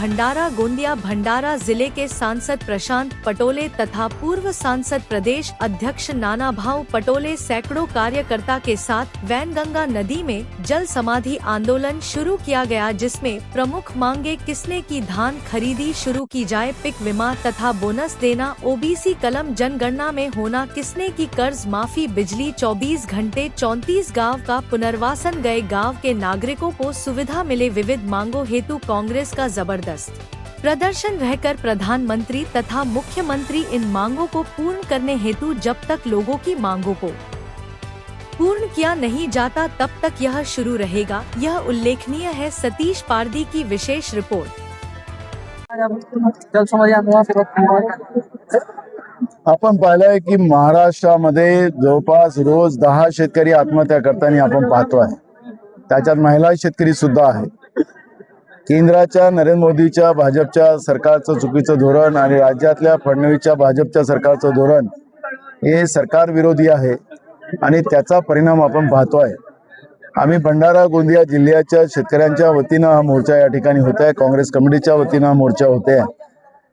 भंडारा गोंदिया भंडारा जिले के सांसद प्रशांत पटोले तथा पूर्व सांसद प्रदेश अध्यक्ष नानाभाऊ पटोले सैकड़ों कार्यकर्ता के साथ वैनगंगा नदी में जल समाधि आंदोलन शुरू किया गया, जिसमें प्रमुख मांगे किसने की धान खरीदी शुरू की जाए, पिक विमा तथा बोनस देना, ओबीसी कलम जनगणना में होना, किसने की कर्ज माफी, बिजली 24 घंटे 34 गाँव का पुनर्वासन, गए गाँव के नागरिकों को सुविधा मिले, विविध मांगों हेतु कांग्रेस का जबरदस्त प्रदर्शन रहकर प्रधानमंत्री तथा मुख्यमंत्री इन मांगों को पूर्ण करने हेतु जब तक लोगों की मांगों को पूर्ण किया नहीं जाता तब तक यह शुरू रहेगा। यह उल्लेखनीय है। सतीश पारदी की विशेष रिपोर्ट। आपण पाहिलंय की महाराष्ट्रामध्ये जवळपास रोज 10 शेतकरी आत्महत्या करताना आपण पाहतोय। त्याच्यात महिला शेतकरी सुद्धा आहे। केंद्राच्या नरेंद्र मोदीच्या भाजपच्या सरकारचं चुकीचं धोरण आणि राज्यातल्या फडणवीसच्या भाजपच्या सरकारचं धोरण हे सरकार विरोधी आहे आणि त्याचा परिणाम आपण पाहतोय। आम्ही भंडारा गोंदिया जिल्ह्याच्या शेतकऱ्यांच्या वतीने हा मोर्चा या ठिकाणी होत आहे। काँग्रेस कमिटीच्या वतीने हा मोर्चा होते।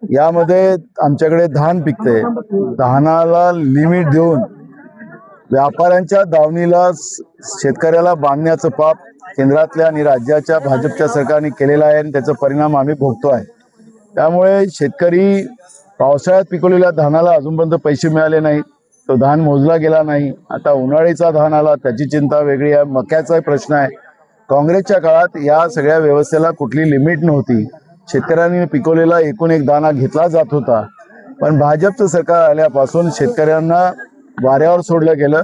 यामध्ये आमच्याकडे धान पिकते, धानाला लिमिट देऊन व्यापाऱ्यांच्या दावणीला शेतकऱ्याला बांधण्याचं पाप केंद्रातल्या आणि राज्याच्या भाजपच्या सरकारने केलेला आहे आणि त्याचा परिणाम आम्ही भोगतोय। त्यामुळे शेतकरी पावसाळ्यात पिकवलेल्या धानाला अजूनपर्यंत पैसे मिळाले नाहीत, तो धान मोजला गेला नाही। आता उन्हाळीचा धान आला, त्याची चिंता वेगळी आहे। मक्याचा प्रश्न आहे। काँग्रेसच्या काळात या सगळ्या व्यवस्थेला कुठली लिमिट नव्हती। शेतकऱ्यांनी पिकवलेला एकूण एक दाना घेतला जात होता, पण भाजपचं सरकार आल्यापासून शेतकऱ्यांना वाऱ्यावर सोडलं गेलं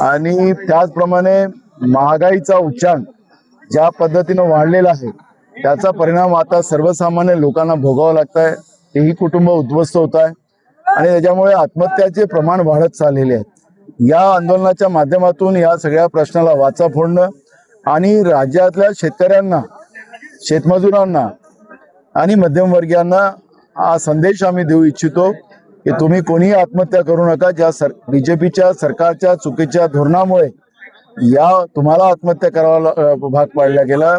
आणि त्याचप्रमाणे महागाईचा उच्चांक ज्या पद्धतीने वाढलेला आहे त्याचा परिणाम आता सर्वसामान्य लोकांना भोगावा लागतंय। तेही कुटुंब उद्ध्वस्त होत आहे आणि त्याच्यामुळे आत्महत्याचे प्रमाण वाढत चाललेले आहे। या आंदोलनाच्या माध्यमातून या सगळ्या प्रश्नाला वाचा फोडणं आणि राज्यातल्या शेतकऱ्यांना, शेतमजुरांना आणि मध्यमवर्गीयांना हा संदेश आम्ही देऊ इच्छितो की तुम्ही कोणीही आत्महत्या करू नका। ज्या बीजेपीच्या सरकारच्या चुकीच्या धोरणामुळे या तुम्हाला आत्महत्या करावा भाग पाडला गेला,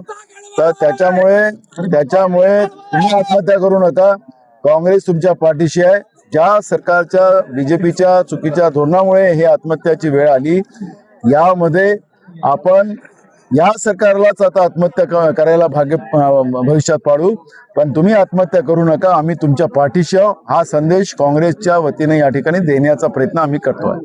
तर त्याच्यामुळे तुम्ही आत्महत्या करू नका। काँग्रेस तुमच्या पाठीशी आहे। ज्या सरकारच्या बीजेपीच्या चुकीच्या धोरणामुळे हे आत्महत्याची वेळ आली, यामध्ये आपण या सरकारलाच आता आत्महत्या करायला भविष्यात पाडू, पण तुम्ही आत्महत्या करू नका। आम्ही तुमच्या पाठीशी आहोत हा संदेश काँग्रेसच्या वतीने या ठिकाणी देण्याचा प्रयत्न आम्ही करतोय।